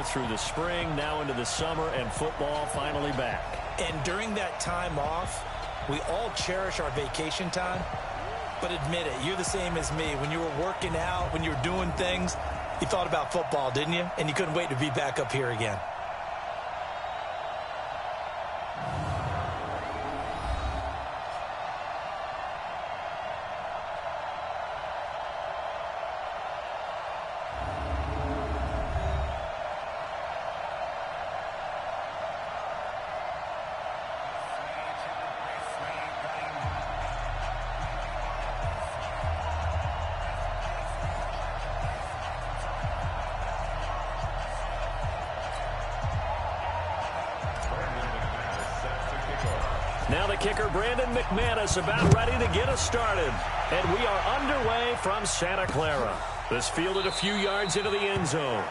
through the spring, now into the summer, and football finally back. And during that time off, we all cherish our vacation time. But admit it, you're the same as me. When you were working out, when you were doing things, you thought about football, didn't you? And you couldn't wait to be back up here again. Now the kicker, Brandon McManus, about ready to get us started. And we are underway from Santa Clara. This fielded a few yards into the end zone.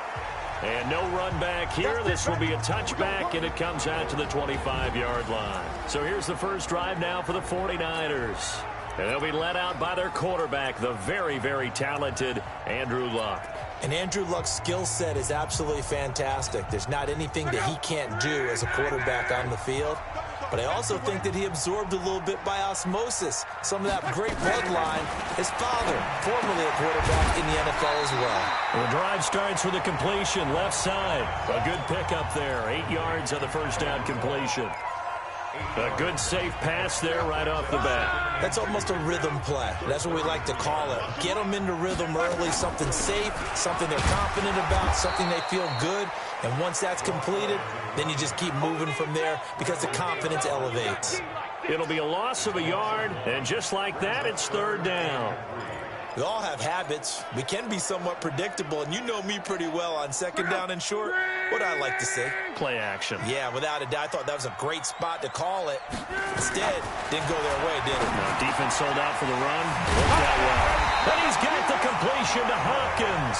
And no run back here. This will be a touchback, and it comes out to the 25-yard line. So here's the first drive now for the 49ers. And they'll be led out by their quarterback, the very, very talented Andrew Luck. And Andrew Luck's skill set is absolutely fantastic. There's not anything that he can't do as a quarterback on the field. But I also think that he absorbed a little bit by osmosis some of that great bloodline. His father, formerly a quarterback in the NFL as well. The drive starts with a completion, left side. A good pickup there, 8 yards on the first down completion. A good safe pass there right off the bat. That's almost a rhythm play. That's what we like to call it. Get them into rhythm early, something safe, something they're confident about, something they feel good. And once that's completed, then you just keep moving from there because the confidence elevates. It'll be a loss of a yard, and just like that, it's third down. We all have habits. We can be somewhat predictable, and you know me pretty well on second down and short. What do I like to say? Play action. Yeah, without a doubt. I thought that was a great spot to call it. Instead, didn't go their way, did it? No, defense sold out for the run. Worked out well. And he's got the completion to Hopkins.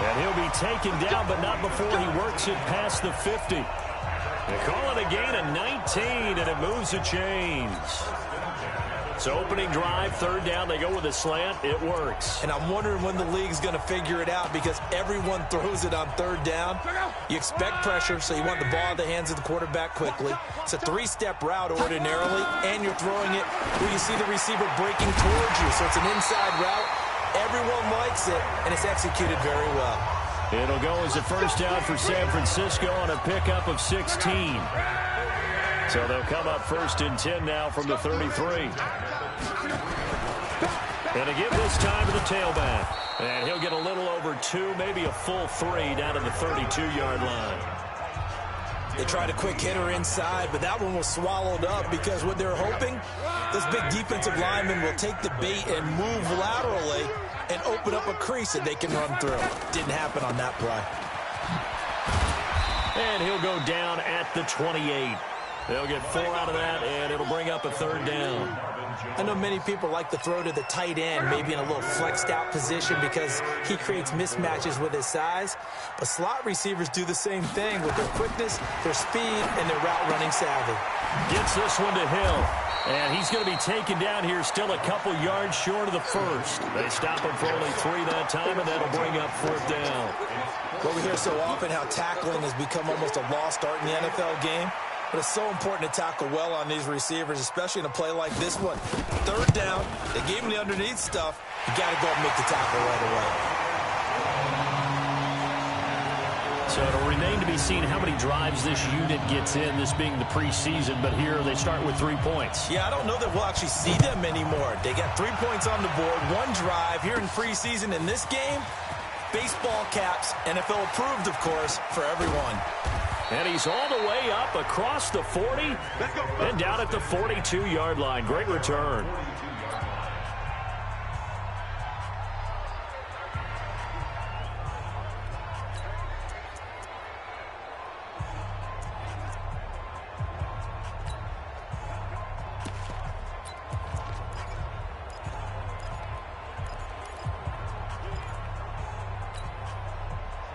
And he'll be taken down, but not before he works it past the 50. They call it a gain of 19, and it moves the chains. So opening drive, third down, they go with a slant. It works. And I'm wondering when the league's going to figure it out because everyone throws it on third down. You expect pressure, so you want the ball in the hands of the quarterback quickly. It's a three-step route ordinarily, and you're throwing it where you see the receiver breaking towards you. So it's an inside route. Everyone likes it, and it's executed very well. It'll go as a first down for San Francisco on a pickup of 16. So they'll come up first and 10 now from the 33. And to give this time to the tailback. And he'll get a little over 2, maybe a full 3 down to the 32-yard line. They tried a quick hitter inside, but that one was swallowed up because what they're hoping, those big defensive linemen will take the bait and move laterally and open up a crease that they can run through. Didn't happen on that play. And he'll go down at the 28. They'll get 4 out of that, and it'll bring up a third down. I know many people like to throw to the tight end, maybe in a little flexed out position because he creates mismatches with his size. But slot receivers do the same thing with their quickness, their speed, and their route running savvy. Gets this one to Hill. And he's going to be taken down here still a couple yards short of the first. They stop him for only 3 that time, and that'll bring up fourth down. Well, we hear so often how tackling has become almost a lost art in the NFL game. But it's so important to tackle well on these receivers, especially in a play like this one. Third down, they gave him the underneath stuff. You got to go and make the tackle right away. So it'll remain to be seen how many drives this unit gets in, this being the preseason. But here they start with 3 points. Yeah, I don't know that we'll actually see them anymore. They got 3 points on the board, 1 drive here in preseason. In this game, baseball caps, NFL approved, of course, for everyone. And he's all the way up across the 40 and down at the 42-yard line. Great return.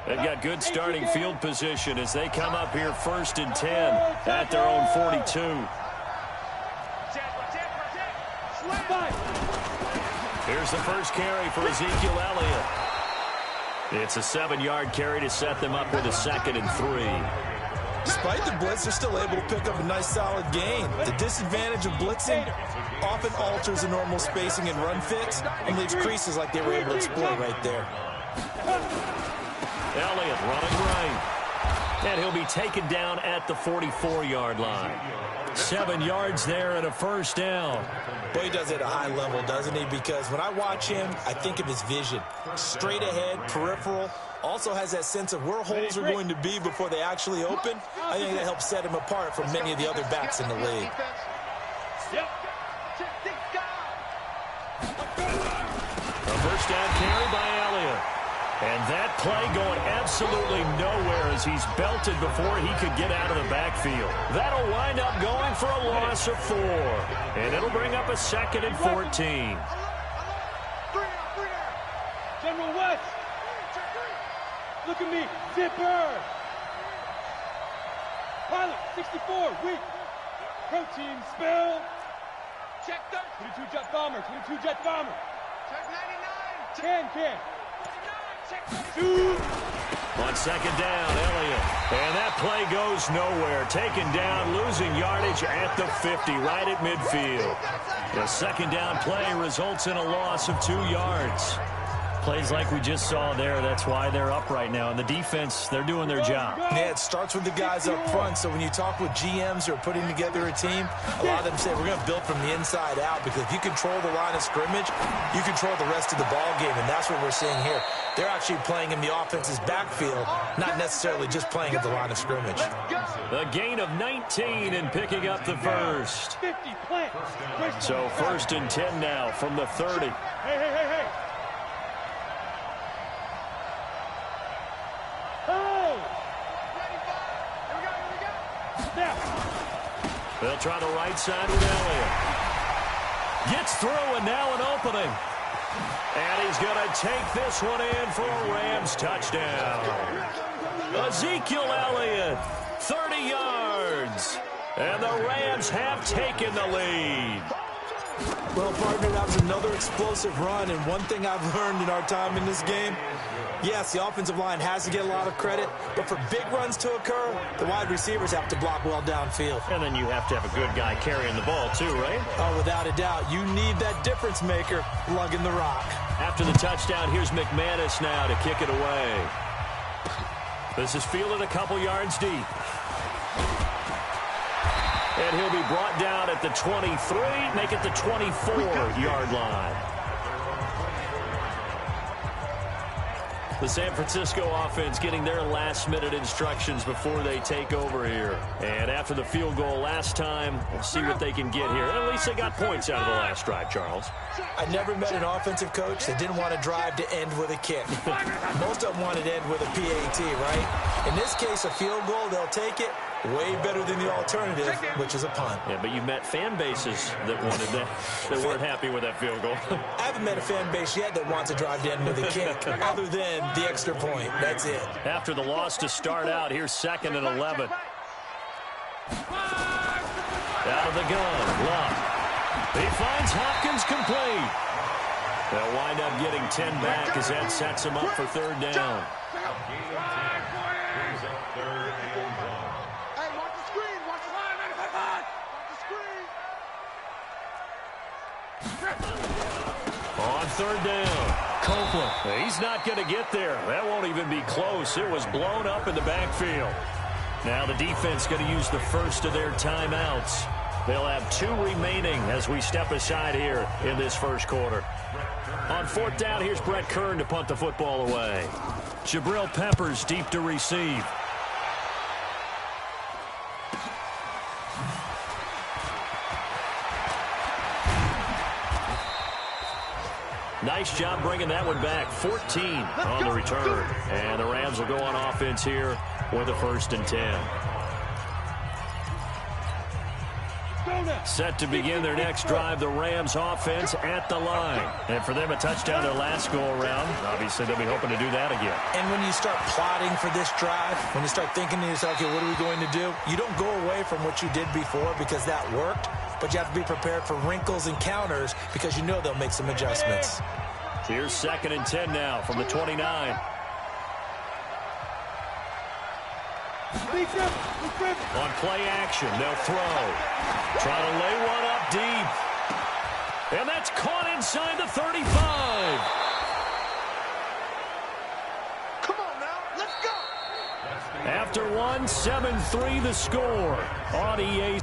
They've got good starting field position as they come up here first and 10 at their own 42. Here's the first carry for Ezekiel Elliott. It's a 7-yard carry to set them up with a 2nd and 3. Despite the blitz, they're still able to pick up a nice solid gain. The disadvantage of blitzing often alters the normal spacing and run fits and leaves creases like they were able to exploit right there. Elliott running right. And he'll be taken down at the 44-yard line. 7 yards there and a first down. Boy, he does it at a high level, doesn't he? Because when I watch him, I think of his vision. Straight ahead, peripheral. Also has that sense of where holes are going to be before they actually open. I think that helps set him apart from many of the other backs in the league. A first down carry by Elliott. And that play going absolutely nowhere as he's belted before he could get out of the backfield. That'll wind up going for a loss of 4. And it'll bring up a 2nd and 14. General West. Look at me. Zipper. Pilot, 64, weak. Protein spill. Check 22 jet bomber, 22 jet bomber. Check 99. Can. On 2nd down, Elliott. And that play goes nowhere. Taken down, losing yardage at the 50, right at midfield. The 2nd down play results in a loss of 2 yards. Plays like we just saw there, that's why they're up right now. And the defense, they're doing their job. Yeah, it starts with the guys up front. So when you talk with GMs who are putting together a team, a lot of them say we're going to build from the inside out, because if you control the line of scrimmage, you control the rest of the ball game, and that's what we're seeing here. They're actually playing in the offense's backfield, not necessarily just playing at the line of scrimmage. The gain of 19 and picking up the first. So 1st and 10 now from the 30. Hey. They'll try the right side with Elliott. Gets through, and now an opening. And he's going to take this one in for a Rams touchdown. Ezekiel Elliott, 30 yards. And the Rams have taken the lead. Well, partner, that was another explosive run, and one thing I've learned in our time in this game, yes, the offensive line has to get a lot of credit, but for big runs to occur, the wide receivers have to block well downfield. And then you have to have a good guy carrying the ball too, right? Oh, without a doubt. You need that difference maker lugging the rock. After the touchdown, here's McManus now to kick it away. This is fielded a couple yards deep. And he'll be brought down at the 23, make it the 24-yard line. The San Francisco offense getting their last-minute instructions before they take over here. And after the field goal last time, we'll see what they can get here. And at least they got points out of the last drive, Charles. I never met an offensive coach that didn't want to drive to end with a kick. Most of them wanted to end with a PAT, right? In this case, a field goal, they'll take it. Way better than the alternative, which is a punt. Yeah, but you've met fan bases that wanted that, that weren't happy with that field goal. I haven't met a fan base yet that wants to drive to end with a kick, other than the extra point. That's it. After the loss to start out, here's 2nd and 11. Out of the gun, Love. He finds Hopkins complete. They'll wind up getting 10 back as that sets him up for 3rd down. On 3rd down, Copeland. He's not going to get there. That won't even be close. It was blown up in the backfield. Now the defense going to use the first of their timeouts. They'll have 2 remaining as we step aside here in this first quarter. On 4th down, here's Brett Kern to punt the football away. Jabril Peppers deep to receive. Nice job bringing that one back. 14 on the return. And the Rams will go on offense here with a 1st and 10. Set to begin their next drive, the Rams offense at the line. And for them, a touchdown their last go-around. Obviously, they'll be hoping to do that again. And when you start plotting for this drive, when you start thinking to yourself, okay, what are we going to do? You don't go away from what you did before because that worked, but you have to be prepared for wrinkles and counters because you know they'll make some adjustments. Here's 2nd and 10 now from the 29. On play action, they'll throw. Try to lay one up deep. And that's caught inside the 35. Come on now, let's go. After one, 7-3 the score on EA.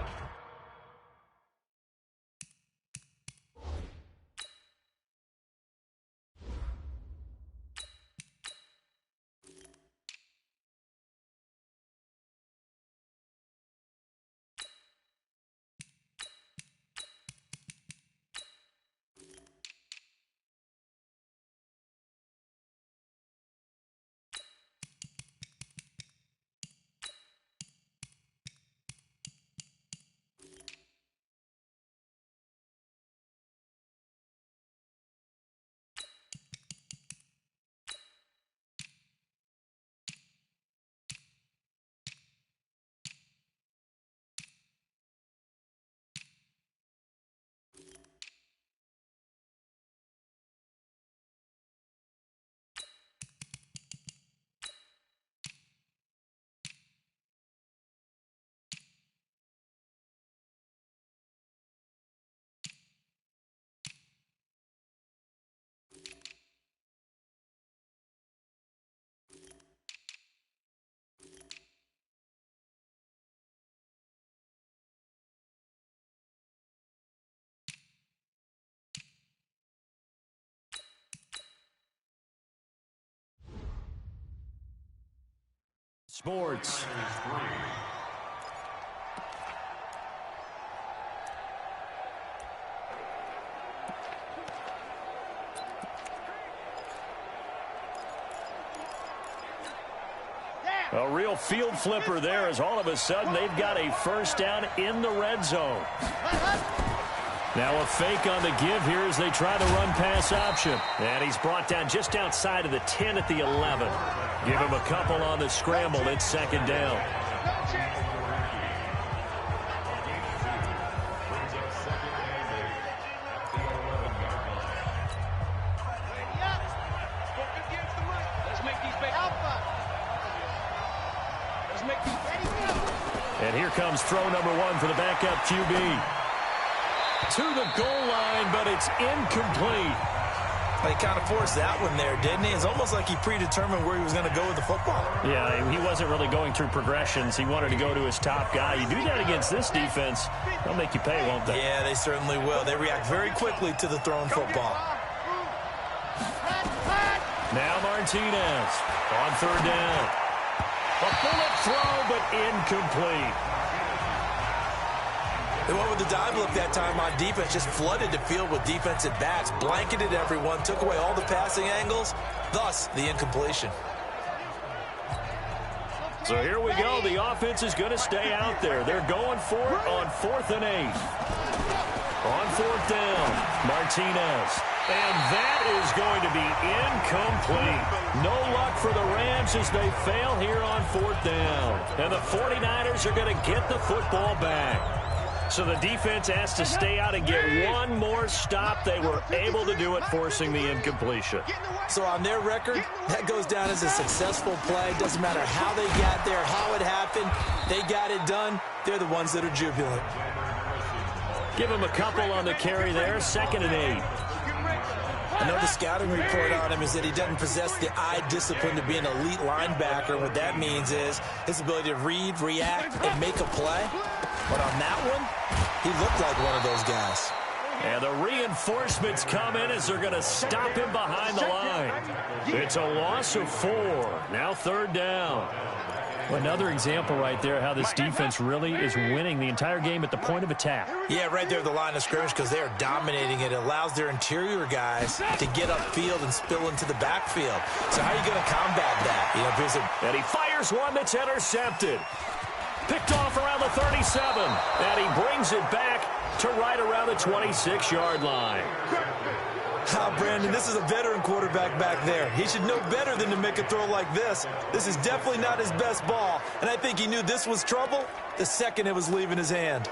Sports. A real field flipper there as all of a sudden they've got a first down in the red zone. Now a fake on the give here as they try the run pass option. And he's brought down just outside of the 10 at the 11. Give him a couple on the scramble. It's second down. And here comes throw number one for the backup QB. To the goal line, but it's incomplete. He kind of forced that one there, didn't he? It's almost like he predetermined where he was going to go with the football. Yeah, he wasn't really going through progressions. He wanted to go to his top guy. You do that against this defense, they'll make you pay, won't they? Yeah, they certainly will. They react very quickly to the thrown football. Now Martinez on third down. A bullet throw, but incomplete. They went with the dive look that time on defense, just flooded the field with defensive backs, blanketed everyone, took away all the passing angles, thus the incompletion. So here we go. The offense is going to stay out there. They're going for it on 4th and 8. On 4th down, Martinez. And that is going to be incomplete. No luck for the Rams as they fail here on 4th down. And the 49ers are going to get the football back. So the defense has to stay out and get one more stop. They were able to do it, forcing the incompletion. So on their record, that goes down as a successful play. Doesn't matter how they got there, how it happened. They got it done. They're the ones that are jubilant. Give him a couple on the carry there. 2nd and 8. I know the scouting report on him is that he doesn't possess the eye discipline to be an elite linebacker. What that means is his ability to read, react, and make a play. But on that one, he looked like one of those guys. And the reinforcements come in as they're going to stop him behind the line. It's a loss of 4. Now 3rd down. Another example right there how this defense really is winning the entire game at the point of attack. Yeah, right there at the line of scrimmage because they are dominating it. It allows their interior guys to get upfield and spill into the backfield. So how are you going to combat that? And he fires one that's intercepted. Picked off around the 37. And he brings it back to right around the 26-yard line. Brandon, this is a veteran quarterback back there. He should know better than to make a throw like this. This is definitely not his best ball, and I think he knew this was trouble the second it was leaving his hand.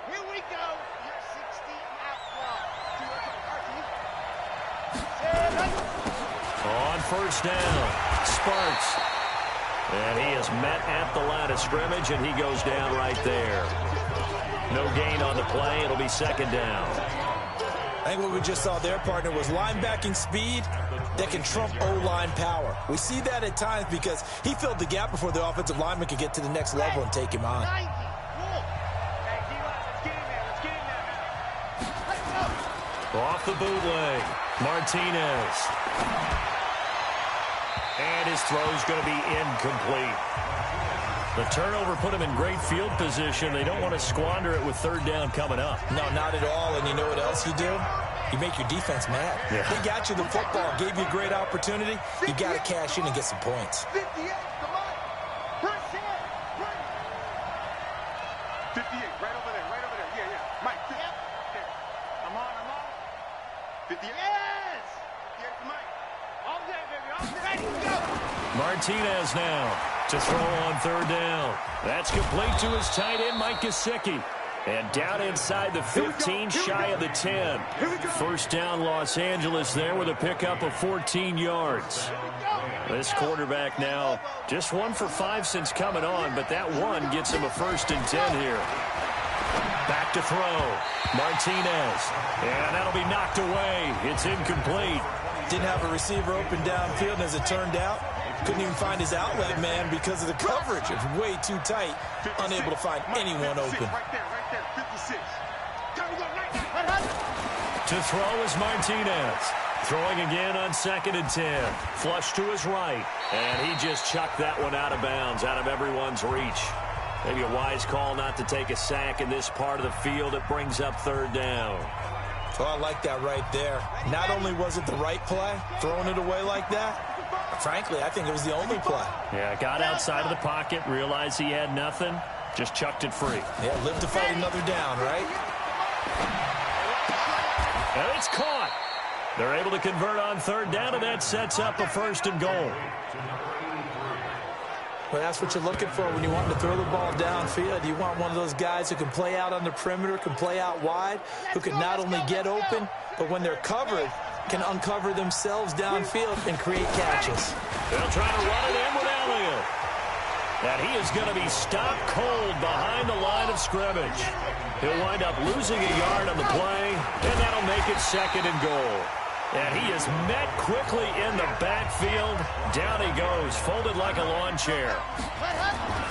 Here we go. Year 16 outlaw. On first down, Sparks. And he is met at the line of scrimmage, and he goes down right there. No gain on the play. It'll be second down. I think what we just saw there, partner, was linebacking speed that can trump O-line power. We see that at times because he filled the gap before the offensive lineman could get to the next level and take him on. Off the bootleg, Martinez. And his throw's going to be incomplete. The turnover put him in great field position. They don't want to squander it with third down coming up. No, not at all. And you know what else you do? You make your defense mad. Yeah. They got you the football, gave you a great opportunity. You got to cash in and get some points. 58, come on. 58, right over there, right over there. Yeah, yeah. Mike, there. I'm on. 58. Yes! 58 to Mike. All day, baby. All day. Go! Martinez now to throw on third down. That's complete to his tight end, Mike Gesicki. And down inside the 15, shy of the 10. First down, Los Angeles there with a pickup of 14 yards. This quarterback now just 1 for 5 since coming on, but that one gets him a 1st and 10 here. Back to throw. Martinez. And that'll be knocked away. It's incomplete. Didn't have a receiver open downfield, and as it turned out, couldn't even find his outlet man because of the coverage. It was way too tight, unable to find anyone open. Right there, 56. To throw is Martinez. Throwing again on 2nd and 10. Flush to his right. And he just chucked that one out of bounds, out of everyone's reach. Maybe a wise call not to take a sack in this part of the field. It brings up third down. Oh, I like that right there. Not only was it the right play, throwing it away like that, frankly, I think it was the only play. Yeah, got outside of the pocket, realized he had nothing, just chucked it free. Yeah, live to fight another down, right? And it's caught. They're able to convert on third down, and that sets up a 1st and goal. Well, that's what you're looking for when you want to throw the ball downfield. You want one of those guys who can play out on the perimeter, can play out wide, who can not only get open, but when they're covered, can uncover themselves downfield and create catches. They'll try to run it in with Elliott. And he is going to be stopped cold behind the line of scrimmage. He'll wind up losing a yard on the play, and that'll make it 2nd and goal. And he is met quickly in the backfield. Down he goes, folded like a lawn chair.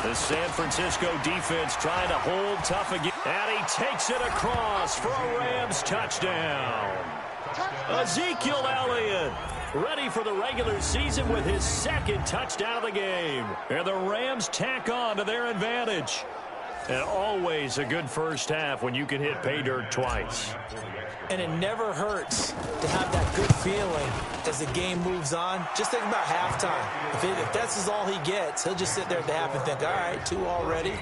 The San Francisco defense trying to hold tough again. And he takes it across for a Rams touchdown. Ezekiel Elliott ready for the regular season with his 2nd touchdown of the game. And the Rams tack on to their advantage. And always a good first half when you can hit pay dirt twice. And it never hurts to have that good feeling as the game moves on. Just think about halftime. If that's all he gets, he'll just sit there at the half and think, all right, 2 already.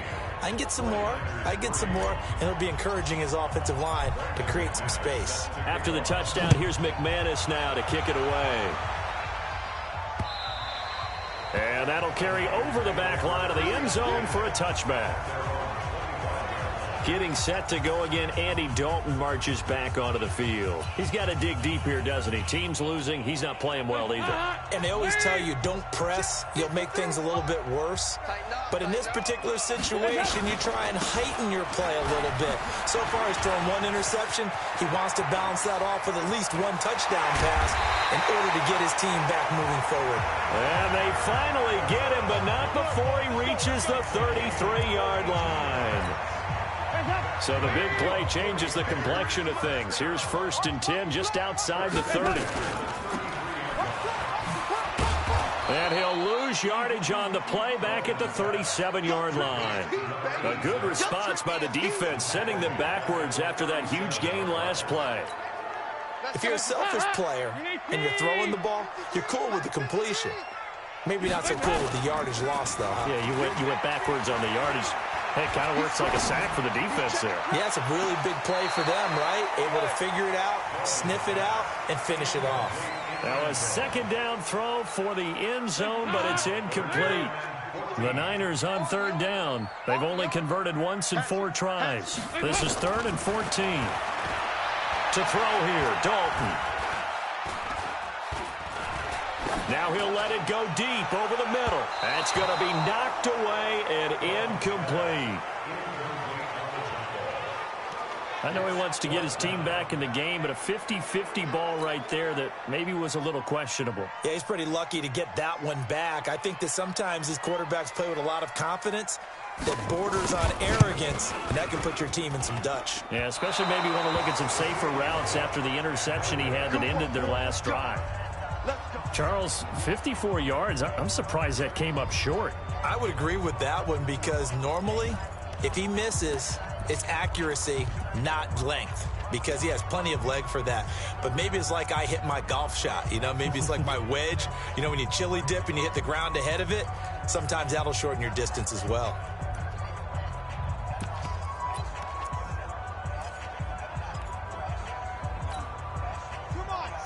I can get some more. And it'll be encouraging his offensive line to create some space. After the touchdown, here's McManus now to kick it away. And that'll carry over the back line of the end zone for a touchback. Getting set to go again, Andy Dalton marches back onto the field. He's got to dig deep here, doesn't he? Team's losing. He's not playing well either. And they always tell you, don't press. You'll make things a little bit worse. But in this particular situation, you try and heighten your play a little bit. So far, he's thrown 1 interception. He wants to balance that off with at least 1 touchdown pass in order to get his team back moving forward. And they finally get him, but not before he reaches the 33-yard line. So the big play changes the complexion of things. Here's 1st and 10 just outside the 30. And he'll lose yardage on the play back at the 37-yard line. A good response by the defense, sending them backwards after that huge gain last play. If you're a selfish player and you're throwing the ball, you're cool with the completion. Maybe not so cool with the yardage loss, though. Yeah, you went backwards on the yardage. It kind of works like a sack for the defense there. Yeah, it's a really big play for them, right? Able to figure it out, sniff it out, and finish it off. Now a 2nd down throw for the end zone, but it's incomplete. The Niners on 3rd down. They've only converted once in 4 tries. This is 3rd and 14. To throw here, Dalton. Now he'll let it go deep over the middle. That's going to be knocked away and incomplete. I know he wants to get his team back in the game, but a 50-50 ball right there that maybe was a little questionable. Yeah, he's pretty lucky to get that one back. I think that sometimes these quarterbacks play with a lot of confidence that borders on arrogance, and that can put your team in some Dutch. Yeah, especially maybe want to look at some safer routes after the interception he had that ended their last drive. Charles, 54 yards. I'm surprised that came up short. I would agree with that one because normally, if he misses, it's accuracy, not length, because he has plenty of leg for that. But maybe it's like I hit my golf shot, you know, maybe it's like my wedge. You know, when you chili dip and you hit the ground ahead of it, sometimes that'll shorten your distance as well.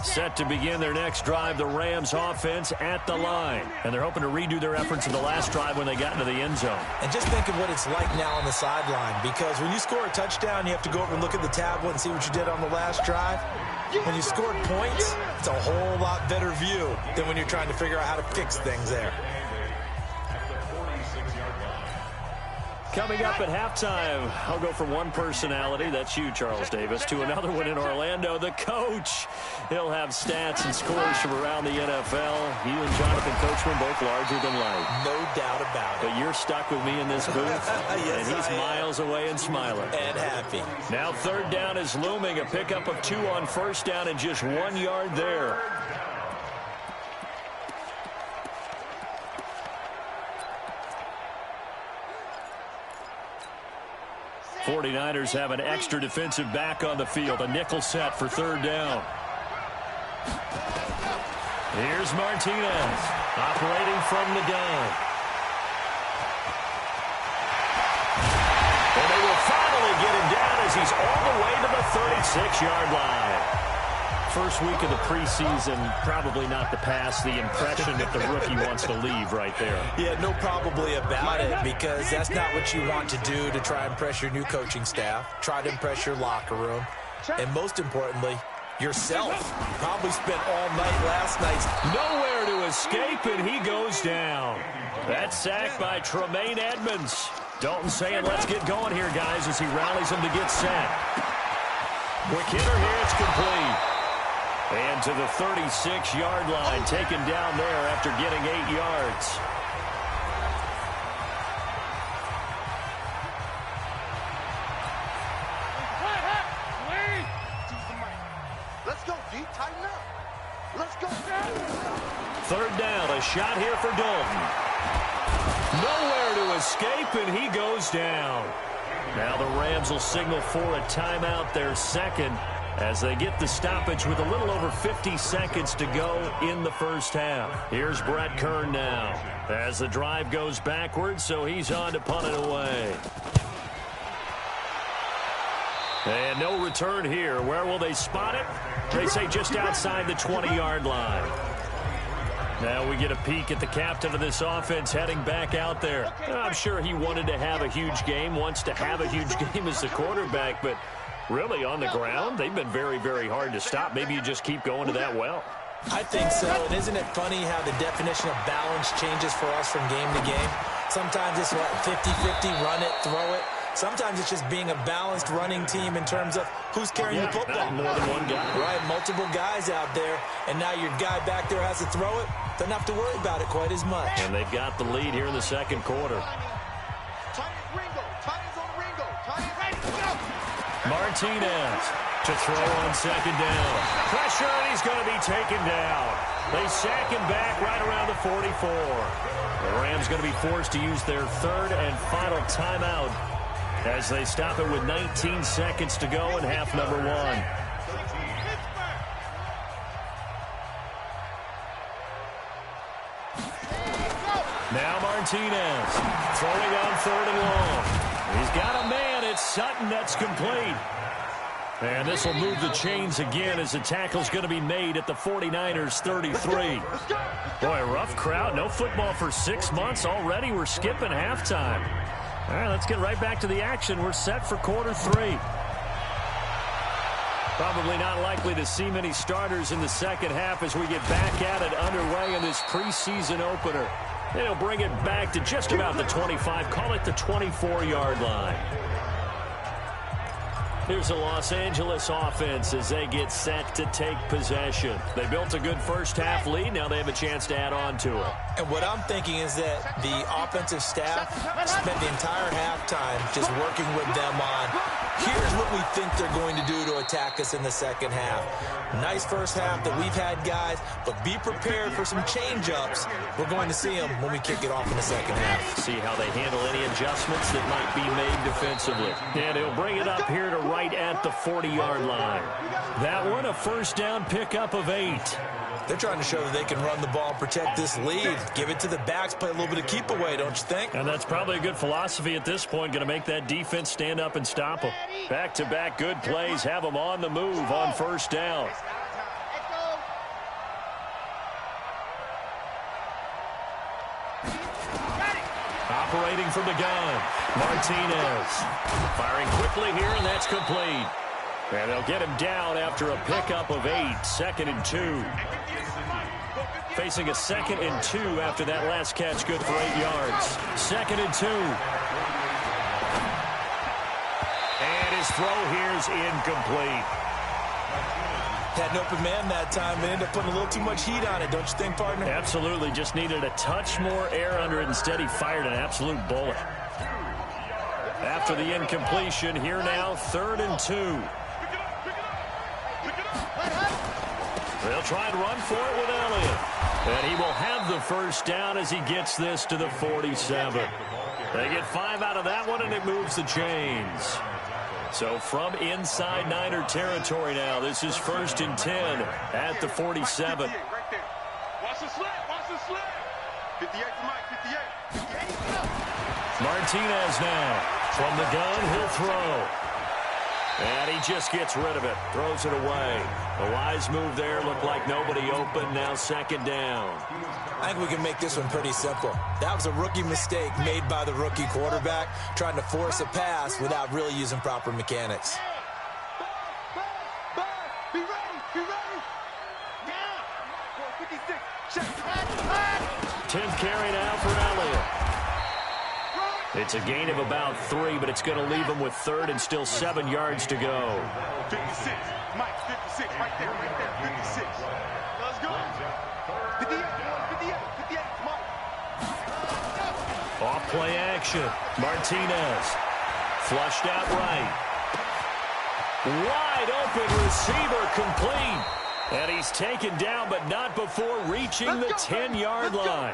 Set to begin their next drive, the Rams offense at the line. And they're hoping to redo their efforts in the last drive when they got into the end zone. And just think of what it's like now on the sideline, because when you score a touchdown, you have to go over and look at the tablet and see what you did on the last drive. When you scored points, it's a whole lot better view than when you're trying to figure out how to fix things there. Coming up at halftime, I'll go from one personality, that's you, Charles Davis, to another one in Orlando, the coach. He'll have stats and scores from around the NFL. You and Jonathan Coachman both larger than life. No doubt about it. But you're stuck with me in this booth, yes, and he's miles away and smiling. And happy. Now third down is looming, a pickup of 2 on first down and just 1 yard there. '49ers have an extra defensive back on the field. A nickel set for third down. Here's Martinez operating from the gun. And they will finally get him down as he's all the way to the 36-yard line. First week of the preseason, probably not the pass, the impression that the rookie wants to leave right there. Yeah, no probably about it, because that's not what you want to do to try and impress your new coaching staff, try to impress your locker room, and most importantly, yourself. Probably spent all night last night. Nowhere to escape, and he goes down. That sack by Tremaine Edmonds. Dalton saying, let's get going here, guys, as he rallies him to get set. Quick hitter here, it's complete. And to the 36-yard line, taken down there after getting 8 yards. Let's go, D. Tighten up. Let's go. Third down, a shot here for Dalton. Nowhere to escape, and he goes down. Now the Rams will signal for a timeout, their second, as they get the stoppage with a little over 50 seconds to go in the first half. Here's Brett Kern now as the drive goes backwards, so he's on to punt it away. And no return here. Where will they spot it? They say just outside the 20-yard line. Now we get a peek at the captain of this offense heading back out there. I'm sure he wanted to have a huge game, wants to have a huge game as the quarterback, but really, on the ground, they've been very, very hard to stop. Maybe you just keep going to that well. I think so. And isn't it funny how the definition of balance changes for us from game to game? Sometimes it's 50-50, run it, throw it. Sometimes it's just being a balanced running team in terms of who's carrying the football. More than one guy. Right, multiple guys out there, and now your guy back there has to throw it. Doesn't have to worry about it quite as much. And they've got the lead here in the second quarter. Martinez to throw on second down. Pressure, and he's going to be taken down. They sack him back right around the 44. The Rams going to be forced to use their third and final timeout as they stop it with 19 seconds to go in half number 1. Now Martinez throwing on third and long. He's got a man. It's Sutton that's complete. And this will move the chains again as the tackle's going to be made at the 49ers 33. Boy, a rough crowd. No football for 6 months already. We're skipping halftime. All right, let's get right back to the action. We're set for quarter 3. Probably not likely to see many starters in the second half as we get back at it underway in this preseason opener. They'll bring it back to just about the 25, call it the 24-yard line. Here's the Los Angeles offense as they get set to take possession. They built a good first-half lead. Now they have a chance to add on to it. And what I'm thinking is that the offensive staff spent the entire halftime just working with them on, here's what we think they're going to do to attack us in the second half. Nice first half that we've had, guys, but be prepared for some change-ups. We're going to see them when we kick it off in the second half. See how they handle any adjustments that might be made defensively. And he'll bring it up here to right at the 40-yard line. That one, a first down pickup of 8. They're trying to show that they can run the ball and protect this lead. Give it to the backs, play a little bit of keep away, don't you think? And that's probably a good philosophy at this point, going to make that defense stand up and stop them. Back-to-back good plays, have them on the move on first down. Operating from the gun, Martinez. Firing quickly here, and that's complete. And they'll get him down after a pickup of 8, 2nd and 2. Facing a 2nd and 2 after that last catch, good for 8 yards. 2nd and 2. And his throw here is incomplete. Had an open man that time, but ended up putting a little too much heat on it, don't you think, partner? Absolutely, just needed a touch more air under it. Instead, he fired an absolute bullet. After the incompletion, here now, 3rd and 2. They'll try and run for it with Elliott. And he will have the first down as he gets this to the 47. They get 5 out of that one, and it moves the chains. So from inside Niner territory now, this is 1st and 10 at the 47. Watch the slip, watch the slip. 58 to Mike, 58. Martinez now. From the gun, he'll throw. And he just gets rid of it. Throws it away. A wise move there. Looked like nobody open. Now 2nd down. I think we can make this one pretty simple. That was a rookie mistake made by the rookie quarterback, trying to force a pass without really using proper mechanics. Be ready, be ready. Yeah. 56. Check. 10th carry now for Elliott. It's a gain of about 3, but it's going to leave him with 3rd and still 7 yards to go. 56. Mike, 56. Right there, 56. Let's go. 58, 58, Mike. Off play action. Martinez. Flushed out right. Wide open receiver complete. And he's taken down, but not before reaching the 10-yard line.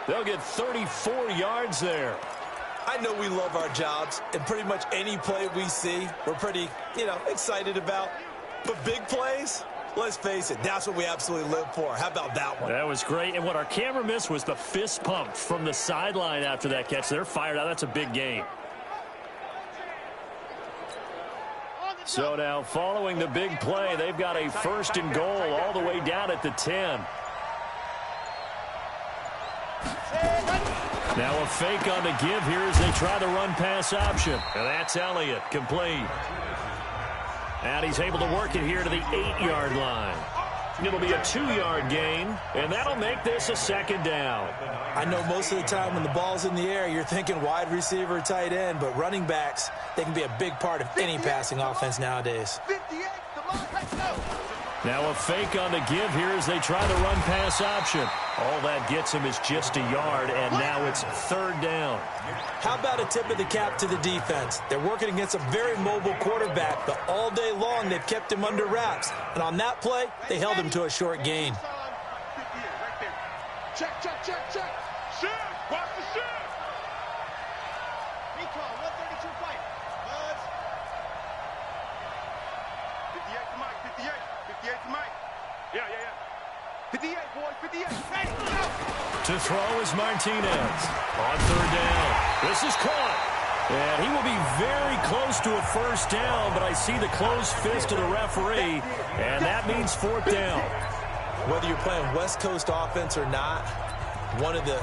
They'll get 34 yards there. I know we love our jobs, and pretty much any play we see, we're pretty, excited about. But big plays, let's face it, that's what we absolutely live for. How about that one? That was great. And what our camera missed was the fist pump from the sideline after that catch. They're fired out. That's a big gain. So now following the big play, they've got a 1st and goal all the way down at the 10. Now a fake on the give here as they try the run-pass option. And that's Elliott, complete. And he's able to work it here to the 8-yard line. It'll be a 2-yard gain, and that'll make this a 2nd down. I know most of the time when the ball's in the air, you're thinking wide receiver, tight end, but running backs, they can be a big part of any passing offense nowadays. 58, let's go. Now a fake on the give here as they try the run-pass option. All that gets him is just a yard, and now it's 3rd down. How about a tip of the cap to the defense? They're working against a very mobile quarterback, but all day long they've kept him under wraps. And on that play, they held him to a short gain. 58, right there. Check, check, check, check. Shoot, watch the shoot. Recall, 132 fight. Buzz. 58 to Mike, 58. 58 to Mike. Yeah. 58, boys, 58. Ready, go. To throw is Martinez. On 3rd down. This is caught. And he will be very close to a first down, but I see the closed fist of the referee, and that means 4th down. Whether you're playing West Coast offense or not, one of the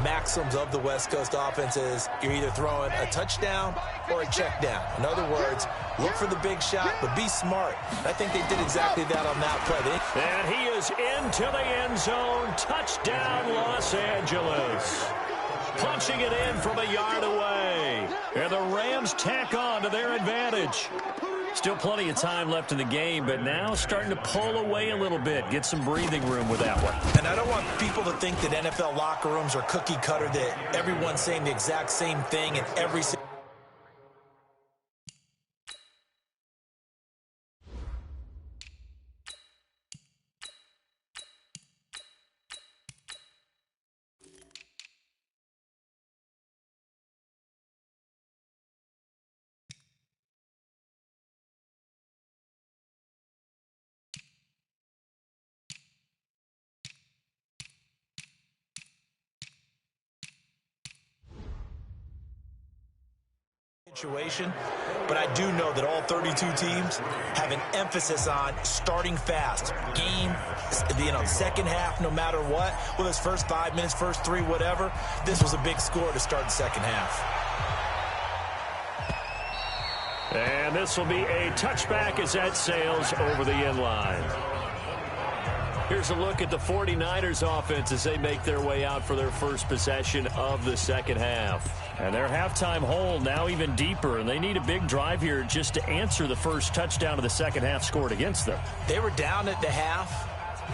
maxims of the West Coast offense is you're either throwing a touchdown or a check down. In other words, look for the big shot, but be smart. I think they did exactly that on that play. And he is into the end zone. Touchdown, Los Angeles. Punching it in from a yard away. And the Rams tack on to their advantage. Still plenty of time left in the game, but now starting to pull away a little bit. Get some breathing room with that one. And I don't want people to think that NFL locker rooms are cookie cutter, that everyone's saying the exact same thing in every single situation, but I do know that all 32 teams have an emphasis on starting fast. Game, second half, no matter what, whether it's first 5 minutes, first 3, whatever, this was a big score to start the second half. And this will be a touchback as that sails over the end line. Here's a look at the 49ers offense as they make their way out for their first possession of the second half. And their halftime hole now even deeper, and they need a big drive here just to answer the first touchdown of the second half scored against them. They were down at the half.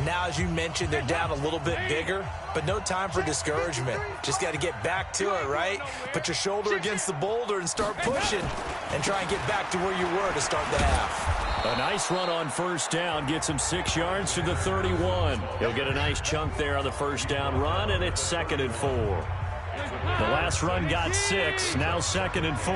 Now, as you mentioned, they're down a little bit bigger, but no time for discouragement. Just got to get back to it, right? Put your shoulder against the boulder and start pushing and try and get back to where you were to start the half. A nice run on first down gets him 6 yards to the 31. He'll get a nice chunk there on the first down run, and it's 2nd and 4. The last run got 6, now 2nd and 4.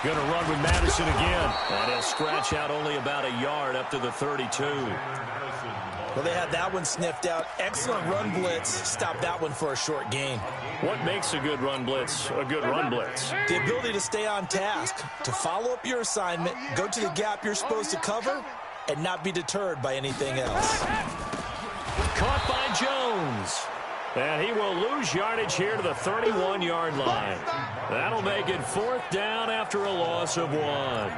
Going to run with Madison again. And he'll scratch out only about a yard up to the 32. Well, they had that one sniffed out. Excellent run blitz. Stop that one for a short gain. What makes a good run blitz a good run blitz? The ability to stay on task, to follow up your assignment, go to the gap you're supposed to cover, and not be deterred by anything else. Caught by Jones. And he will lose yardage here to the 31-yard line. That'll make it 4th down after a loss of 1. Well,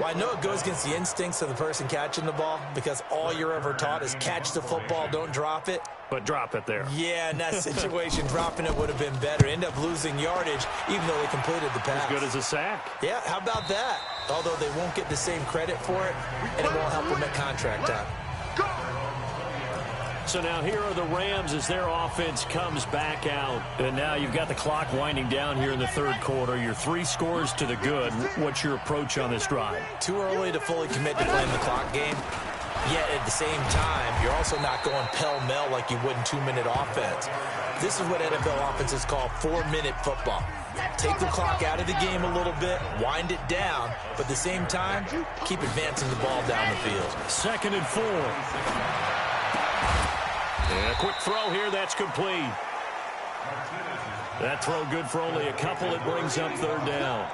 I know it goes against the instincts of the person catching the ball because all you're ever taught is catch the football, don't drop it. But drop it there. Yeah, in that situation, dropping it would have been better. End up losing yardage even though they completed the pass. As good as a sack. Yeah, how about that? Although they won't get the same credit for it, and it won't help them at contract time. So now here are the Rams as their offense comes back out. And now you've got the clock winding down here in the third quarter. You're 3 scores to the good. What's your approach on this drive? Too early to fully commit to playing the clock game. Yet at the same time, you're also not going pell-mell like you would in 2-minute offense. This is what NFL offenses call 4-minute football. Take the clock out of the game a little bit, wind it down, but at the same time, keep advancing the ball down the field. 2nd and 4. And a quick throw here, that's complete. That throw good for only a couple. It brings up 3rd down.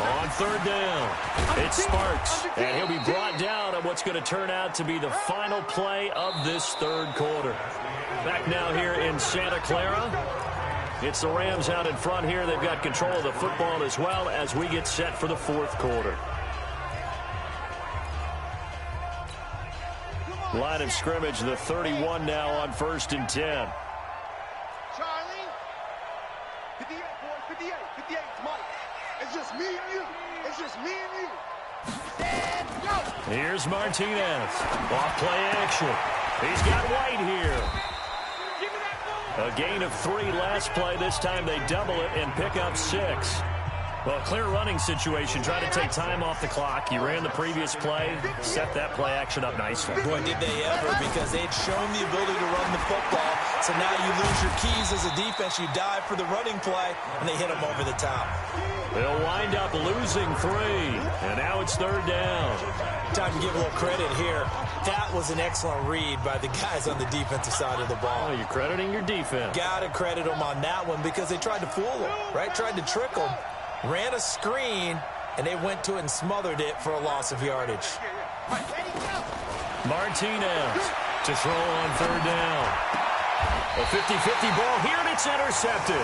On 3rd down, it's Sparks, and he'll be brought down on what's going to turn out to be the final play of this third quarter. Back now here in Santa Clara. It's the Rams out in front here. They've got control of the football as well as we get set for the 4th quarter. Line of scrimmage, the 31 now on 1st and 10. Charlie, 58, boy, 58, 58, Mike. It's just me and you. It's just me and you. And go. Here's Martinez. Off play action. He's got White here. A gain of 3 last play. This time they double it and pick up 6. Well, clear running situation. Try to take time off the clock. You ran the previous play. Set that play action up nicely. Boy, did they ever, because they'd shown the ability to run the football. So now you lose your keys as a defense. You dive for the running play, and they hit them over the top. They'll wind up losing 3, and now it's 3rd down. Time to give a little credit here. That was an excellent read by the guys on the defensive side of the ball. Oh, you're crediting your defense. Got to credit them on that one because they tried to fool them, right? Tried to trick them, ran a screen, and they went to it and smothered it for a loss of yardage. Martinez to throw on 3rd down. A 50-50 ball here, and it's intercepted.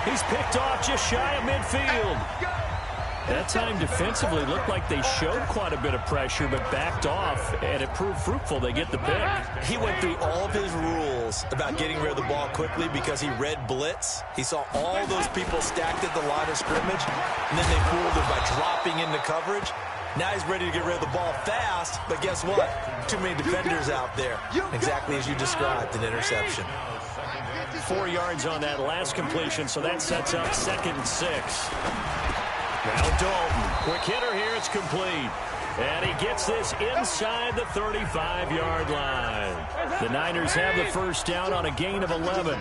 He's picked off just shy of midfield. That time defensively looked like they showed quite a bit of pressure but backed off, and it proved fruitful. They get the pick. He went through all of his rules about getting rid of the ball quickly because he read blitz. He saw all those people stacked at the line of scrimmage, and then they fooled him by dropping into coverage. Now he's ready to get rid of the ball fast, but guess what? Too many defenders out there. Exactly as you described, an interception. 4 yards on that last completion, so that sets up 2nd and 6. Now Dalton, quick hitter here, it's complete. And he gets this inside the 35-yard line. The Niners have the first down on a gain of 11.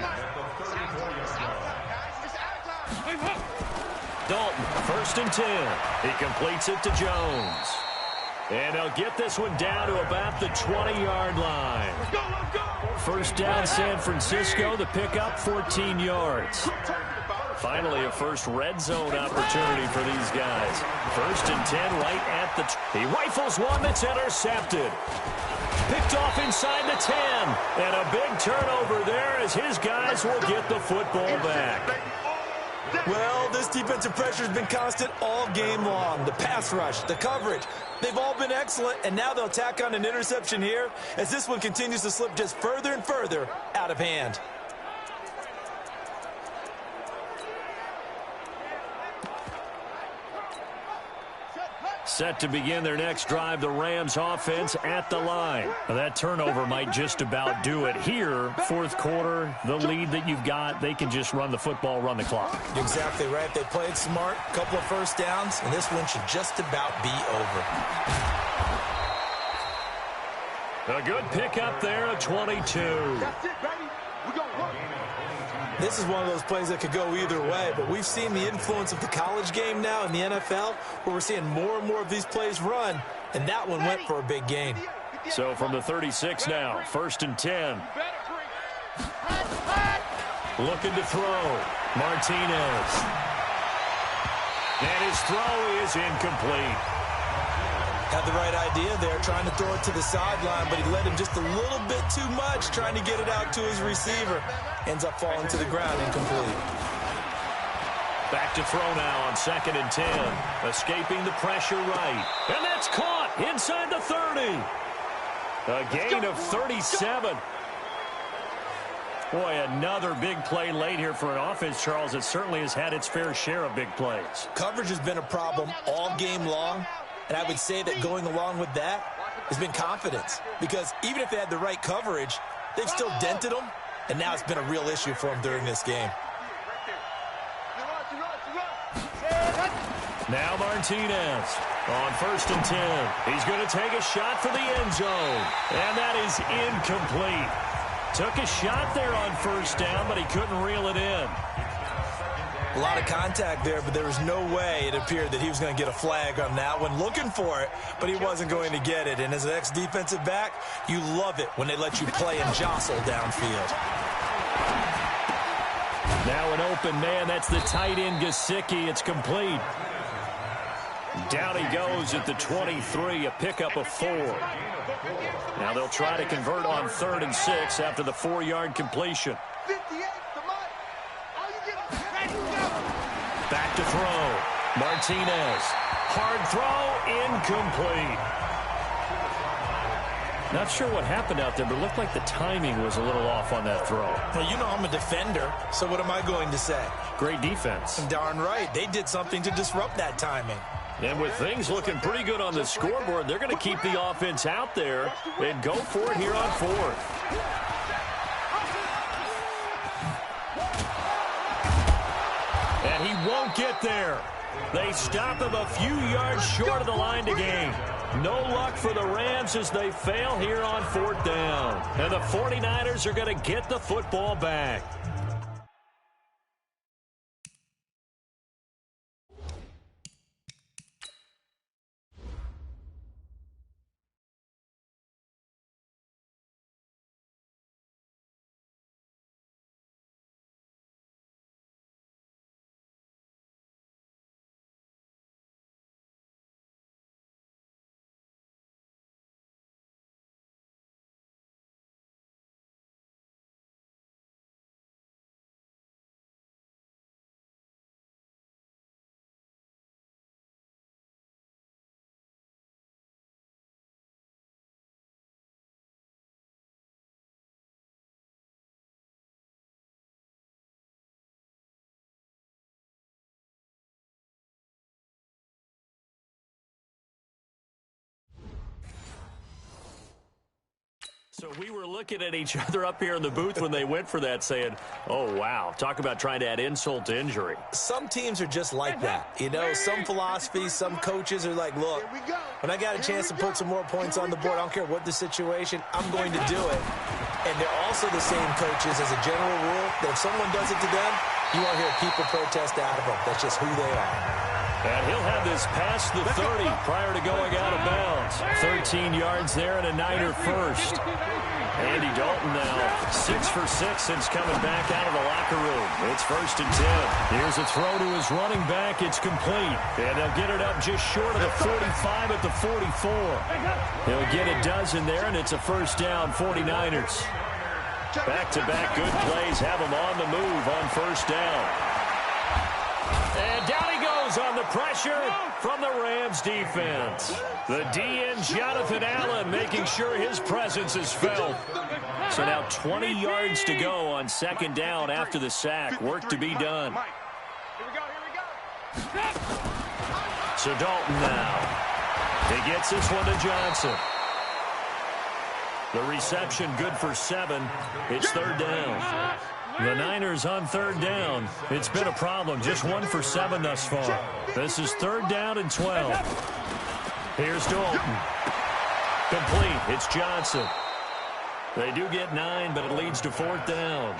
Dalton, 1st and 10. He completes it to Jones. And he'll get this one down to about the 20-yard line. First down, San Francisco. The pickup, 14 yards. Finally, a first red zone opportunity for these guys. 1st and 10 right at the... He rifles one that's intercepted. Picked off inside the 10. And a big turnover there as his guys will get the football back. Well, this defensive pressure has been constant all game long. The pass rush, the coverage, they've all been excellent, and now they'll tack on an interception here as this one continues to slip just further and further out of hand. Set to begin their next drive, the Rams offense at the line. Now, that turnover might just about do it here. 4th quarter, the lead that you've got, they can just run the football, run the clock. Exactly right. They played smart, a couple of first downs, and this one should just about be over. A good pickup there at 22. That's it, baby. We're going to work. This is one of those plays that could go either way, but we've seen the influence of the college game now in the NFL, where we're seeing more and more of these plays run, and that one went for a big gain. So from the 36 now, 1st and 10. Looking to throw. Martinez. And his throw is incomplete. Had the right idea there, trying to throw it to the sideline, but he let him just a little bit too much, trying to get it out to his receiver. Ends up falling to the ground, incomplete. Back to throw now on 2nd and 10. Escaping the pressure right. And that's caught inside the 30. A gain of 37. Boy, another big play late here for an offense, Charles. It certainly has had its fair share of big plays. Coverage has been a problem all game long. And I would say that going along with that has been confidence. Because even if they had the right coverage, they've still dented them. And now it's been a real issue for them during this game. Now Martinez on 1st and 10. He's going to take a shot for the end zone. And that is incomplete. Took a shot there on 1st down, but he couldn't reel it in. A lot of contact there, but there was no way it appeared that he was going to get a flag on that one. Looking for it, but he wasn't going to get it. And as an ex-defensive back, you love it when they let you play and jostle downfield. Now an open man. That's the tight end, Gesicki. It's complete. Down he goes at the 23, a pickup of 4. Now they'll try to convert on 3rd and 6 after the 4-yard completion. Back to throw. Martinez. Hard throw. Incomplete. Not sure what happened out there, but it looked like the timing was a little off on that throw. Well, you know I'm a defender, so what am I going to say? Great defense. Darn right. They did something to disrupt that timing. And with things looking pretty good on the scoreboard, they're going to keep the offense out there and go for it here on 4th. And he won't get there. They stop him a few yards short of the line to gain. No luck for the Rams as they fail here on 4th down. And the 49ers are going to get the football back. So we were looking at each other up here in the booth when they went for that saying, oh, wow, talk about trying to add insult to injury. Some teams are just like that. You know, some philosophies, some coaches are like, look, when I got a chance to put some more points on the board, I don't care what the situation, I'm going to do it. And they're also the same coaches as a general rule that if someone does it to them, you won't hear people protest out of them. That's just who they are. And he'll have this past the 30 prior to going out of bounds. 13 yards there and a Niner first. Andy Dalton now 6 for 6 since coming back out of the locker room. It's 1st and 10. Here's a throw to his running back. It's complete. And they'll get it up just short of the 45 at the 44. He'll get a dozen there, and it's a 1st down, 49ers. Back-to-back good plays have them on the move on 1st down. And down he goes on the pressure from the Rams defense. The DN, Jonathan Allen, making sure his presence is felt. So now 20 yards to go on 2nd down after the sack. Work to be done. So Dalton now. He gets this one to Johnson. The reception good for 7. It's 3rd down. The Niners on 3rd down. It's been a problem. Just 1 for 7 thus far. This is 3rd down and 12. Here's Dalton. Complete. It's Johnson. They do get 9, but it leads to 4th down.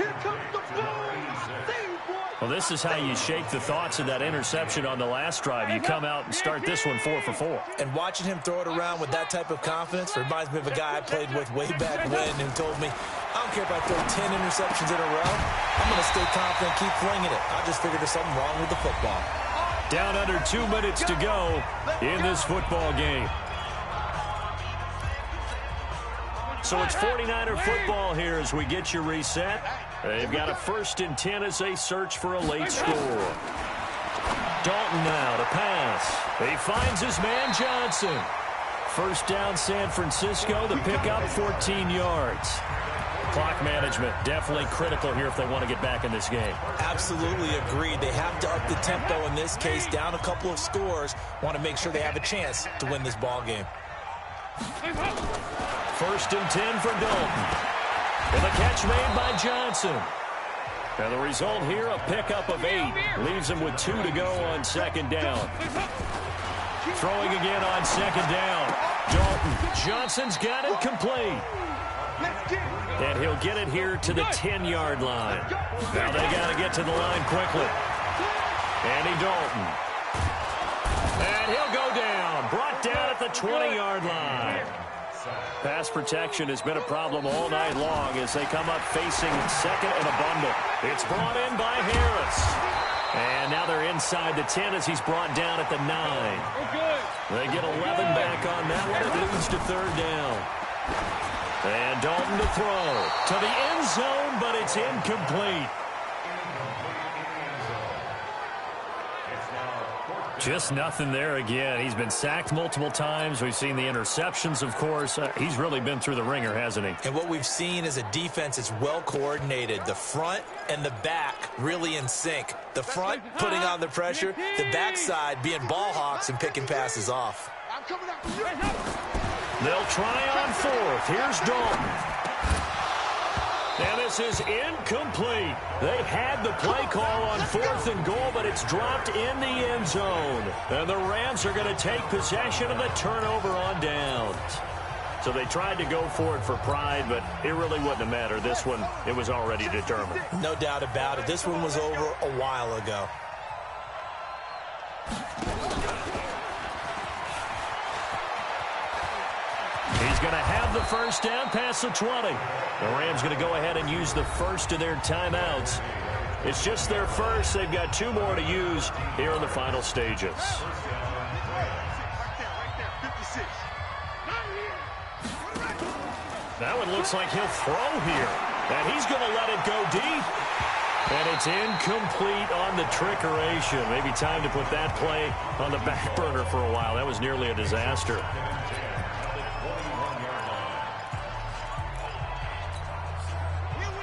Well, this is how you shake the thoughts of that interception on the last drive. You come out and start this one 4 for 4. And watching him throw it around with that type of confidence reminds me of a guy I played with way back when who told me, I don't care if I throw 10 interceptions in a row. I'm going to stay confident, keep flinging it. I just figured there's something wrong with the football. Down under 2 minutes to go in this football game. So it's 49er football here as we get you reset. They've got a 1st and 10 as they search for a late score. Dalton now to pass. He finds his man Johnson. 1st down San Francisco. The pickup 14 yards. Clock management definitely critical here if they want to get back in this game. Absolutely agreed. They have to up the tempo in this case. Down a couple of scores. Want to make sure they have a chance to win this ball game. 1st and 10 for Dalton. And the catch made by Johnson. And the result here, a pickup of 8. Leaves him with 2 to go on 2nd down. Throwing again on 2nd down. Dalton. Johnson's got it complete. And he'll get it here to the 10-yard line. Now they got to get to the line quickly. Andy Dalton. And he'll go down. Brought down at the 20-yard line. Pass protection has been a problem all night long as they come up facing 2nd and a bundle. It's brought in by Harris. And now they're inside the 10 as he's brought down at the 9. They get 11 back on that one. It leads to 3rd down. And Dalton to throw to the end zone, but it's incomplete. Just nothing there again. He's been sacked multiple times. We've seen the interceptions, of course. He's really been through the ringer, hasn't he? And what we've seen is a defense that's well coordinated. The front and the back really in sync. The front putting on the pressure, the backside being ball hawks and picking passes off. They'll try on 4th. Here's Dalton. And this is incomplete. They had the play call on 4th and goal, but it's dropped in the end zone. And the Rams are going to take possession of the turnover on downs. So they tried to go for it for pride, but it really wouldn't have mattered. This one, it was already determined. No doubt about it. This one was over a while ago. He's going to have the first down past the 20. The Rams going to go ahead and use the first of their timeouts. It's just their first. They've got 2 more to use here in the final stages. That one looks like he'll throw here. And he's going to let it go deep. And it's incomplete on the trickeration. Maybe time to put that play on the back burner for a while. That was nearly a disaster.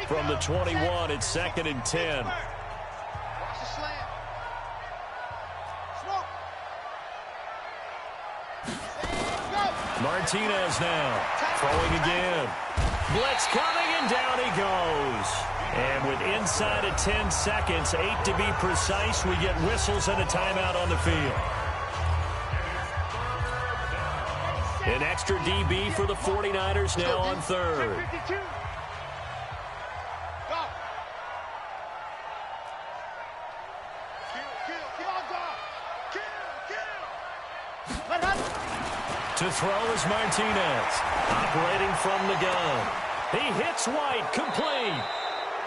From the 21, it's 2nd and 10. Martinez now throwing again. Blitz coming, and down he goes. And with inside of 10 seconds, 8 to be precise, we get whistles and a timeout on the field. An extra DB for the 49ers now on 3rd. To throw is Martinez, operating from the gun. He hits White, complete.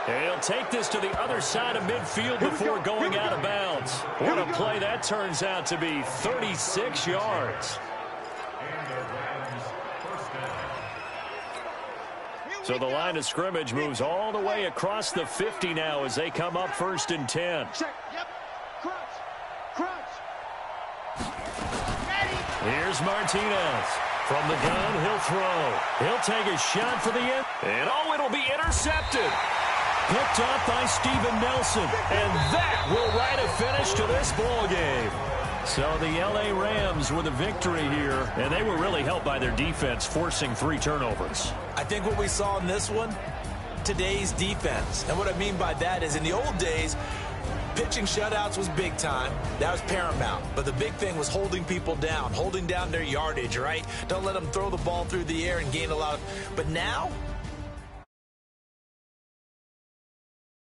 And he'll take this to the other side of midfield before going out of bounds. What a play that turns out to be, 36 yards. So the line of scrimmage moves all the way across the 50 now as they come up 1st and 10. Here's Martinez. From the gun, he'll throw. He'll take a shot for the end. And, oh, it'll be intercepted. Picked up by Steven Nelson. And that will write a finish to this ball game. So the L.A. Rams with a victory here. And they were really helped by their defense, forcing 3 turnovers. I think what we saw in this one, today's defense. And what I mean by that is in the old days, pitching shutouts was big time. That was paramount. But the big thing was holding people down, holding down their yardage, right? Don't let them throw the ball through the air and gain a lot of... But now,